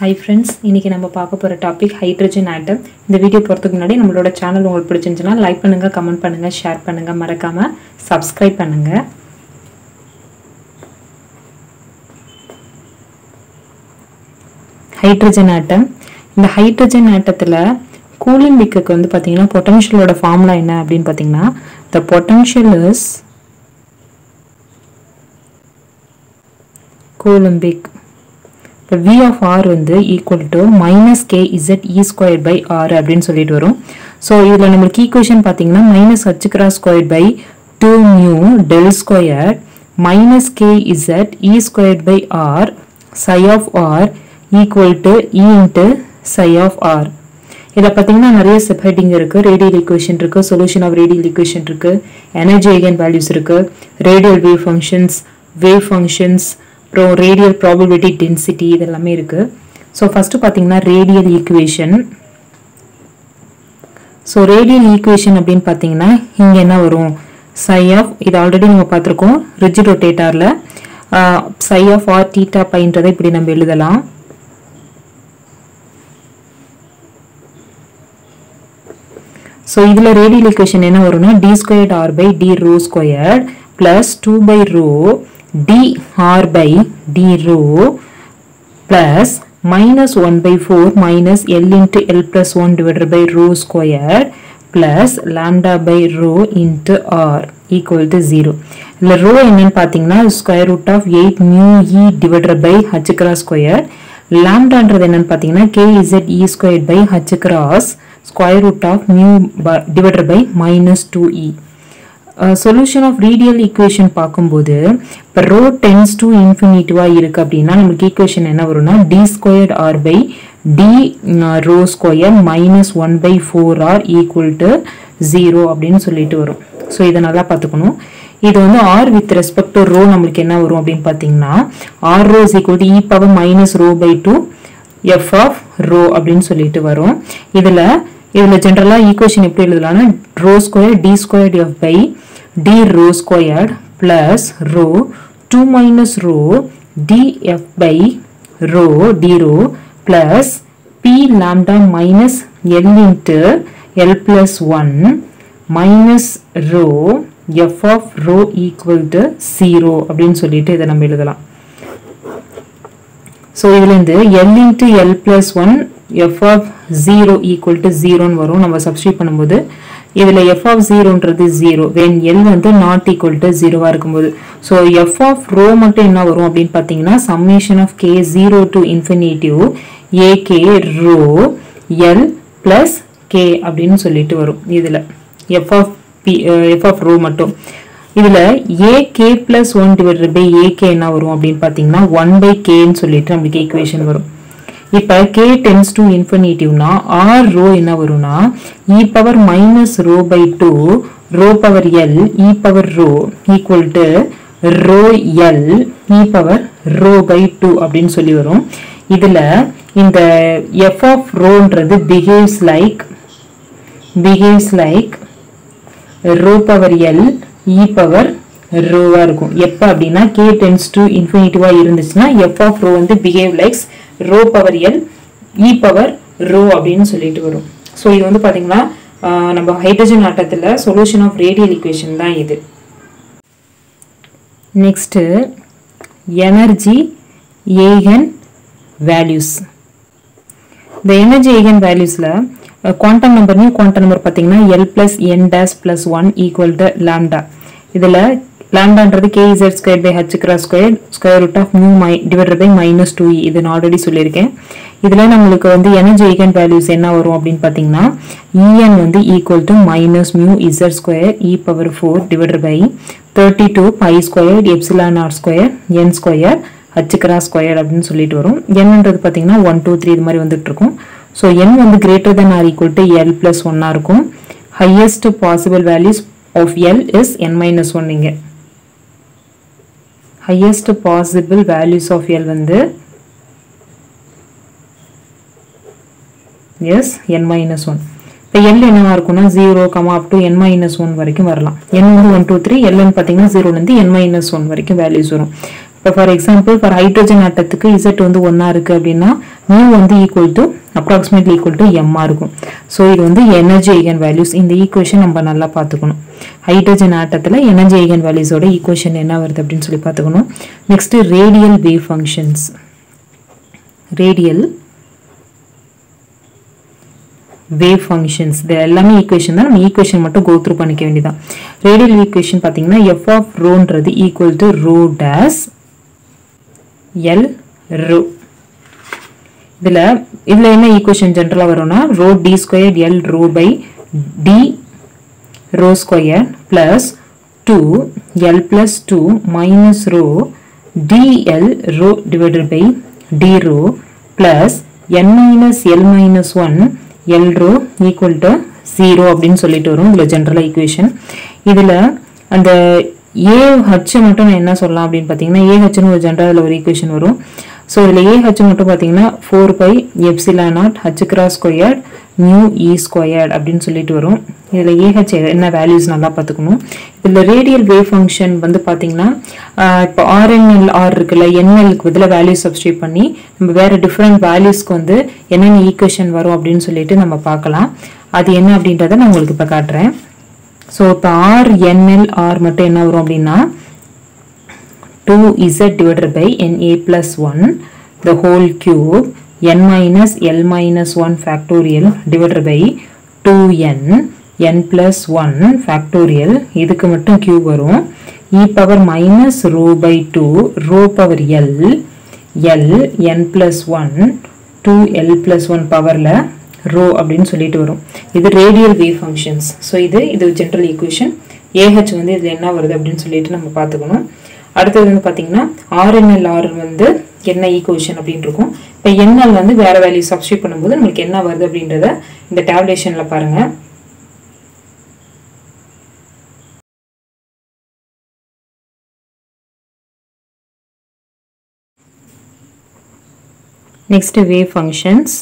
Hi friends, இன்னைக்கு நம்ம பார்க்க போற டாபிக் ஹைட்ரஜன் ஆட்டம். இந்த வீடியோ போறதுக்கு முன்னாடி நம்மளோட சேனல் உங்களுக்கு பிடிச்சிருந்தா லைக் பண்ணுங்க, கமெண்ட் பண்ணுங்க, ஷேர் பண்ணுங்க, மறக்காம Subscribe பண்ணுங்க. Hydrogen atom. இந்த ஹைட்ரஜன் ஆட்டத்துல கூலிம்பிக்கு வந்து பாத்தீங்கன்னா பொட்டன்ஷியலோட ஃபார்முலா என்ன அப்படினு பாத்தீங்கன்னா the potential is Coulombic. V of R வந்து equal to minus k z e squared by R அப்படின்னு சொல்லிட்டு வரும். So இதுல நம்மளுக்கு equation பாத்தீங்கன்னா minus h cross squared by 2 mu del squared minus k z e squared by R psi of R equal to e into psi of R. இதில் பார்த்தீங்கன்னா நிறைய subheading இருக்குது. ரேடியல் ஈக்குவேஷன் இருக்குது, சொல்யூஷன் ஆஃப் ரேடியல் ஈக்குவேஷன் இருக்குது, energy eigen values இருக்குது, radial wave functions அப்புறம் radial probability density இதெல்லாமே இருக்குது. ஸோ ஃபஸ்ட்டு பார்த்தீங்கன்னா radial equation. So radial equation அப்படின்னு பார்த்தீங்கன்னா இங்கே என்ன வரும், சை ஆஃப், இது ஆல்ரெடி நம்ம பார்த்துருக்கோம் ரிஜிட் ரொட்டேட்டரில், சை ஆஃப் ஆர் தீட்டா பைன்றதை இப்படி நம்ம எழுதலாம். ஸோ இதில் ரேடியல் ஈக்குவேஷன் என்ன வரும்னா d squared r by d rho squared plus 2 by rho dr by d rho plus minus 1 by 4 minus L into L plus 1 divided by rho squared plus lambda by rho into R equal to 0. இந்த rho என்னன்னு பார்த்தீங்கன்னா square root of 8 mu e divided by h cross squared. lambdaன்றது என்னன்னு பார்த்தீங்கன்னா kz e squared by h cross square root of mu divided by minus 2e. Solution of radial equation பார்க்கும்போது இப்போ rho tends to infinity இருக்கு அப்படின்னா நமக்கு equation என்ன வரும்னா d squared r by d rho square minus 1 by 4r equal to 0 அப்படின்னு சொல்லிட்டு வரும். ஸோ இதை நல்லா பார்த்துக்கணும். இது வந்து r with respect to rho நம்மளுக்கு என்ன வரும் அப்படின்னு பார்த்தீங்கன்னா r rho is equal to e power minus rho by 2 f of rho அப்படின்னு சொல்லிட்டு வரும். இதில் ஜென்ரலாக ஈக்குவேஷன் எப்படி எழுதலாம்னா rho square d squared f by d rho squared plus rho 2 minus rho df by rho d rho plus p lambda minus L into L plus 1 minus rho f of rho equal to 0 அப்படின்னு சொல்லிட்டு இதை நம்ம எழுதலாம். So இதுலேருந்து L into L plus 1 f of 0 equal to 0 வரும். நம்ம substitute பண்ணும்போது இதில் f of 0ன்றது 0 when L வந்து not equal to 0 இருக்கும்போது. ஸோ f of rho மட்டும் என்ன வரும் அப்படின்னு பார்த்தீங்கன்னா summation of k 0 to infinity ak rho L plus k அப்படின்னு சொல்லிட்டு வரும். இதில் f of rho மட்டும் இதில் ak plus 1 divided by ak என்ன வரும் அப்படின்னு பார்த்தீங்கன்னா 1 by kன்னு சொல்லிட்டு நம்மளுக்கு ஈக்குவேஷன் வரும். இப்போ k tends to infinityனா r rho என்ன வரும்னா e power minus rho by 2 rho power L e power rho equal to rho L e power rho by 2 அப்படின்னு சொல்லி வரும். இதில் இந்த f of rhoன்றது behaves like rho power L e power rho இருக்கும். எப்போ அப்படின்னா k tends to infinity இருந்துச்சுன்னா f of rho வந்து behave like rho power L e power rho அப்படின்னு சொல்லிட்டு வரும். ஸோ இது வந்து பார்த்தீங்கன்னா நம்ம ஹைட்ரஜன் ஆட்டத்தில் சொல்யூஷன் ஆஃப் ரேடியல் ஈக்குவேஷன் தான் இது. Next energy eigen values. இந்த எனர்ஜி ஐகன் வேல்யூஸில் quantum number nu quantum number பார்த்தீங்கன்னா L plus n dash plus 1 equal to lambda. இதில் lambdaன்றது kz squared by h cross squared square root of mu divided by minus 2e. இது நான் already சொல்லியிருக்கேன். இதில் நம்மளுக்கு வந்து எனர்ஜி ஐகன் வேல்யூஸ் என்ன வரும் அப்படின்னு பார்த்தீங்கன்னா en வந்து equal to minus mu z square e power 4 divided by 32 by square epsilon R square n square h cross square அப்படின்னு சொல்லிட்டு வரும். என்னன்றது பார்த்தீங்கன்னா 1 2 3 இது மாதிரி வந்துட்டு இருக்கும். ஸோ n வந்து greater than or equal to L plus 1 இருக்கும். Highest possible values of L is n minus 1. இங்கே highest possible values of L வந்து yes n minus 1. இப்போ L என்னவா இருக்கும்னா 0, up to n minus 1 வரைக்கும் வரலாம். n வந்து 1 2 3 L பார்த்தீங்கன்னா 0லேருந்து n minus 1 வரைக்கும் வேல்யூஸ் வரும். இப்போ ஃபார் எக்ஸாம்பிள் ஃபார் ஹைட்ரஜன் ஆட்டத்துக்கு இசட் வந்து 1 இருக்கு அப்படின்னா மியூ வந்து equal to approximately equal to எம்மா இருக்கும். ஸோ இது வந்து எனர்ஜி ஐகன் வேல்யூஸ். இந்த ஈக்குவேஷன் நம்ம நல்லா பார்த்துக்கணும். ஹைட்ரஜன் ஆட்டத்தில் எனர்ஜி ஐகன் வேல்யூஸோட ஈக்குவேஷன் என்ன வருது அப்படின்னு சொல்லி பார்த்துக்கணும். Next radial wave functions. Radial wave functions இது எல்லாமே ஈக்குவேஷன் தான். நம்ம ஈக்குவேஷன் மட்டும் கோ த்ரூ பண்ணிக்க வேண்டியதான். ரேடியல் ஈக்குவேஷன் பார்த்தீங்கன்னா எஃப் ஆஃப் ரோன்றது ஈக்குவல் டு ரோ டேஸ் எல் ரோ. இதில் என்ன ஈக்குவேஷன் ஜென்ரலாக வரும்னா rho d square L rho by d rho square plus 2 L plus 2 minus rho d L rho divided by d rho plus n minus L minus 1 L rho equal to 0 அப்படின்னு சொல்லிட்டு வரும். இதில் general equation. இதில் அந்த AH மட்டும் நான் என்ன சொல்லலாம் அப்படின்னு பார்த்தீங்கன்னா AHன்னு ஒரு ஜென்ரலில் ஒரு ஈக்குவேஷன் வரும். ஸோ இதில் AH மட்டும் பார்த்தீங்கன்னா 4 pi epsilon naught H cross squared mu E squared அப்படின்னு சொல்லிட்டு வரும். இதில் AH என்ன வேல்யூஸ் நல்லா பார்த்துக்கணும். இதில் ரேடியல் வேவ் ஃபங்க்ஷன் வந்து பார்த்தீங்கன்னா இப்போ RNLR இருக்குல்ல NLக்கு பதில் வேல்யூ சப்ஸ்டியூட் பண்ணி நம்ம வேறு டிஃப்ரெண்ட் வேல்யூஸ்க்கு வந்து என்னென்ன ஈக்குவேஷன் வரும் அப்படின்னு சொல்லிட்டு நம்ம பார்க்கலாம். அது என்ன அப்படின்றத நான் உங்களுக்கு இப்போ காட்டுறேன். ஸோ இப்போ RNLR மட்டும் என்ன வரும் அப்படின்னா 2z divided by na plus 1 the whole cube n minus l minus 1 factorial divided by 2n n plus 1 factorial இதுக்கு மட்டும் cube வரும் e power minus rho by 2 rho power l l n plus 1 2l plus 1 powerல rho அப்படின்னு சொல்லிட்டு வரும். இது radial wave functions. So இது general equation. AH வந்து இதில் என்ன வருது அப்படின்னு சொல்லிட்டு நம்ம பார்த்துக்கணும். அடுத்தது வந்து பார்த்தீங்கன்னா RNLR வந்து என்ன ஈக்குவேஷன் அப்படின்னு இருக்கும். இப்போ NL வந்து வேற வேல்யூ சப்ஸ்டியூட் பண்ணும்போது நமக்கு என்ன வருது அப்படின்றத இந்த டேப்லேஷன்ல பாருங்க. Next wave functions.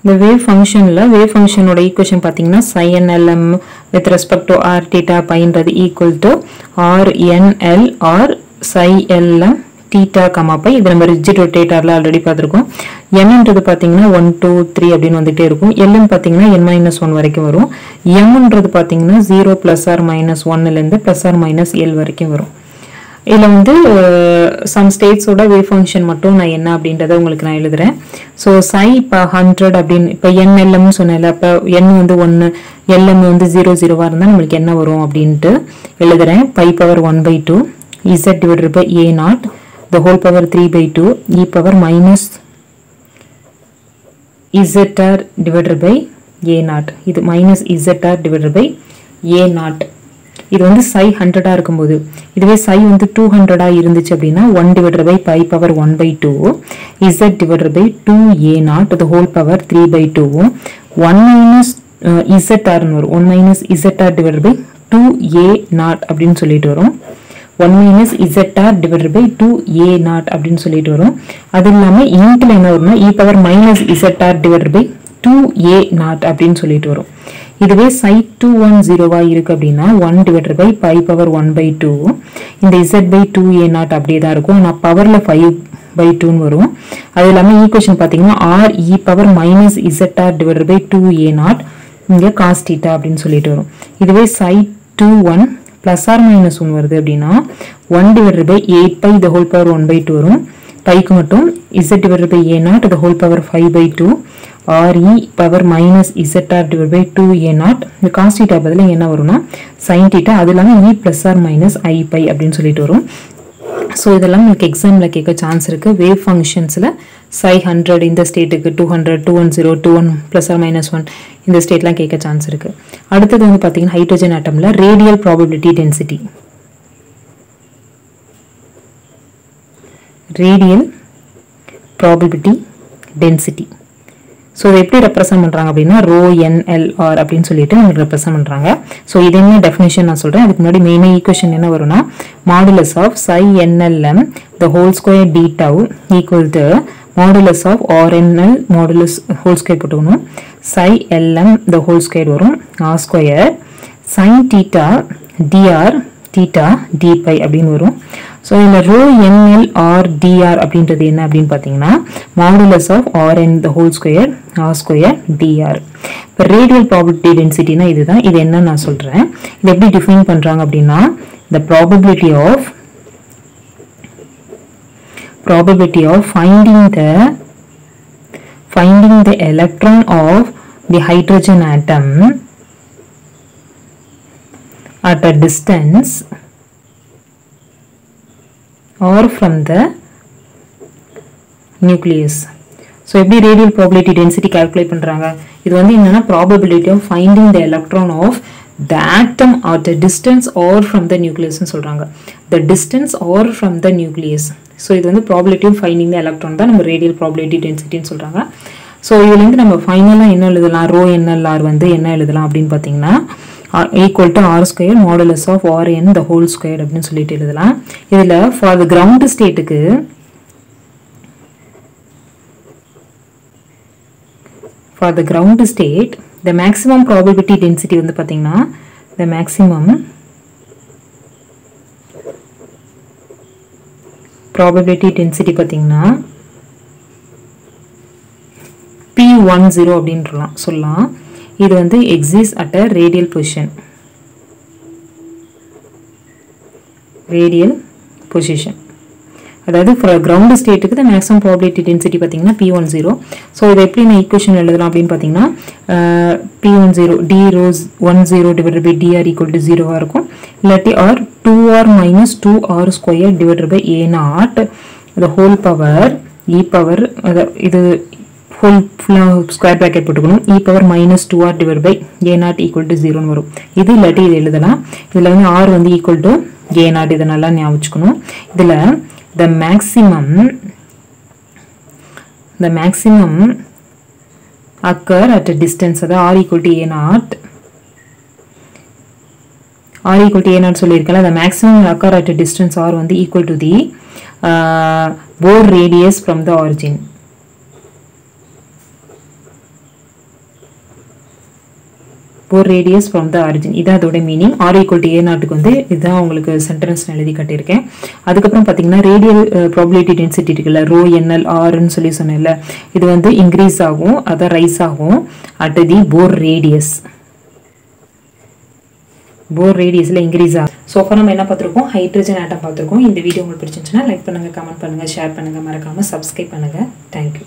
இந்த வேவ் ஃபங்க்ஷனில் வேவ் ஃபங்க்ஷனோட ஈக்குவேஷன் பார்த்தீங்கன்னா sin LM with respect to r theta பைன்றது ஈக்குவல் டு RNL or psi LM theta comma pi. இது நம்ம ரிஜிட் ரொட்டேட்டர்ல ஆல்ரெடி பார்த்துருக்கோம். nன்றது பார்த்தீங்கன்னா 1 2 3 அப்படின்னு வந்துட்டே இருக்கும். ln பார்த்தீங்கன்னா n-1 வரைக்கும் வரும். mன்றது பார்த்தீங்கன்னா 0 plus or minus 1லேருந்து plus or minus l வரைக்கும் வரும். இதில் வந்து சம் ஸ்டேட்ஸோட வேவ் ஃபங்க்ஷன் மட்டும் நான் என்ன அப்படின்றத உங்களுக்கு நான் எழுதுறேன். ஸோ psi இப்போ 100 அப்படின்னு இப்போ NLMனு சொன்னேன்ல, அப்போ n வந்து 1 LM வந்து 0 0வா இருந்தால் நம்மளுக்கு என்ன வரும் அப்படின்ட்டு எழுதுறேன். pi power 1/2 z divided by a naught the whole power 3/2 e power minus zr divided by a naught. இது minus zr divided by a naught. இது வந்து psi 100 இருக்கும்போது, இதுவே psi வந்து 200 இருந்துச்சு அப்படின்னா 1 divided by pi power 1/2 z divided by 2a naught the whole power 3/2 1 minus zr வரும். 1 minus zr divided by 2a naught அப்படின்னு சொல்லிட்டு வரும். 1 minus zr divided by 2a naught அப்படின்னு சொல்லிட்டு வரும். அது இல்லாமல் இன்ட்ல என்ன வரும்னா e power minus zr divided by 2a naught அப்படின்னு சொல்லிட்டு வரும். இதுவே psi 210 இருக்கு அப்படின்னா 1 divided by pi power 1/2 இந்த z by 2a naught அப்படியே தான் இருக்கும். ஆனால் பவர்ல 5/2 வரும். அது இல்லாமல் ஈக்குவேஷன் பார்த்தீங்கன்னா r e power minus zr divided by 2a naught இங்கே cos theta அப்படின்னு சொல்லிட்டு வரும். இதுவே psi 21 plus or minus 1 வருது அப்படின்னா 1 divided by 8 pi the whole power 1/2 வரும். பைக்கு மட்டும் z divided by a naught the whole power 5/2 r e power minus zr divided by 2a naught. இந்த cos theta பதிலா என்ன வரும்னா sin theta. அது இல்லாமல் e plus or minus I pi அப்படின்னு சொல்லிட்டு வரும். ஸோ இதெல்லாம் உங்களுக்கு எக்ஸாமில் கேட்க சான்ஸ் இருக்குது. வேவ் ஃபங்க்ஷன்ஸில் psi 100 இந்த ஸ்டேட்டுக்கு 200 210 21 plus or minus 1 இந்த ஸ்டேட்லாம் கேட்க சான்ஸ் இருக்குது. அடுத்தது வந்து பார்த்தீங்கன்னா ஹைட்ரஜன் ஆட்டமில் radial probability density. Radial probability density. So இதை எப்படி ரெப்ரசென்ட் பண்ணுறாங்க அப்படின்னா ரோ NLR அப்படின்னு சொல்லிட்டு உங்களுக்கு ரெப்ரசென்ட் பண்ணுறாங்க. ஸோ இது என்ன டெஃபினேஷன் நான் சொல்கிறேன். அதுக்கு முன்னாடி மெயினாக ஈக்குவேஷன் என்ன வரும்னா modulus of psi NLM the whole square d tau equal to modulus of RNL modulus whole square போட்டுக்கணும். psi LM the whole square வரும் r square sin theta dr theta d pi அப்படின்னு வரும். So இந்த row NL R TR அப்படின்றது என்ன அப்படின்னு பார்த்தீங்கன்னா modulus of RN the whole square R square DR. இப்போ ரேடியல் ப்ராபபிலிட்டி டென்சிட்டினா இதுதான். இது என்ன நான் சொல்கிறேன். இது எப்படி டிஃபைன் பண்ணுறாங்க அப்படின்னா the probability of finding the electron of the hydrogen atom at a distance or from the nucleus. So எப்படி radial probability density calculate பண்றாங்க? இது வந்து என்னன்னா probability of finding the electron of the atom at a distance or from the nucleus னு சொல்றாங்க. The distance or from the nucleus. So இது வந்து probability of finding the electron தான் நம்ம radial probability density னு சொல்றாங்க. So இதுல இருந்து நம்ம ஃபைனலா என்ன எழுதலாம்? rho NLR வந்து என்ன எழுதலாம் அப்படின்னு பாத்தீங்கன்னா equal to r square modulus of rn the whole square அப்படின்னு சொல்லிட்டு எழுதலாம். இதுல for the ground stateக்கு for the ground state the maximum probability density வந்து பாத்தீங்கன்னா the maximum probability density பாத்தீங்கன்னா P10 அப்படின்றலாம் சொல்லலாம். இது வந்து exists at a radial position. Radial position. அதாவது for ground stateக்கு the maximum probability density பாத்தீங்கன்னா P10. So இதை எப்படி நான் equation எழுதலாம் அப்படின்னு பாத்தீங்கன்னா P10 d rho 10 divided by dr equal to 0 இருக்கும். இல்லாட்டி or 2r minus 2r square divided by a naught the whole power e power இது whole square bracket போட்டுக்கணும் e power minus 2r divided by a naught equal to 0 வரும். இது இல்லாட்டி இது எழுதலாம். இதுல வந்து r வந்து equal to a naught இதை நல்லா ஞாபகம் வச்சுக்கணும். இதுல the maximum occur at a distance that r equal to a naught சொல்லியிருக்கல. the maximum occur at a distance r வந்து equal to the Bohr radius from the origin. Bohr radius from the origin. இது அதோட meaning. r equal to a naught க்கு வந்து இதுதான் உங்களுக்கு sentence எழுதி காட்டியிருக்கேன். அதுக்கப்புறம் பார்த்தீங்கன்னா ரேடியல் ப்ராபபிலிட்டி டென்சிட்டி இருக்குல்ல ரோ என்எல் ஆர்ன்னு சொல்லி சொன்னேன்ல இது வந்து இன்க்ரீஸ் ஆகும் அதான் ரைஸ் ஆகும் at the Bohr radius. Bohr ரேடியஸில் இன்க்ரீஸ் ஆகும். ஸோ அப்போ நம்ம என்ன பார்த்துருக்கோம்? ஹைட்ரஜன் ஆட்டம் பார்த்துருக்கோம். இந்த வீடியோ உங்களுக்கு பிடிச்சிருந்துச்சுன்னா லைக் பண்ணுங்கள், கமெண்ட் பண்ணுங்கள், ஷேர் பண்ணுங்கள், மறக்காமல் சப்ஸ்கிரைப் பண்ணுங்கள். தேங்க்யூ.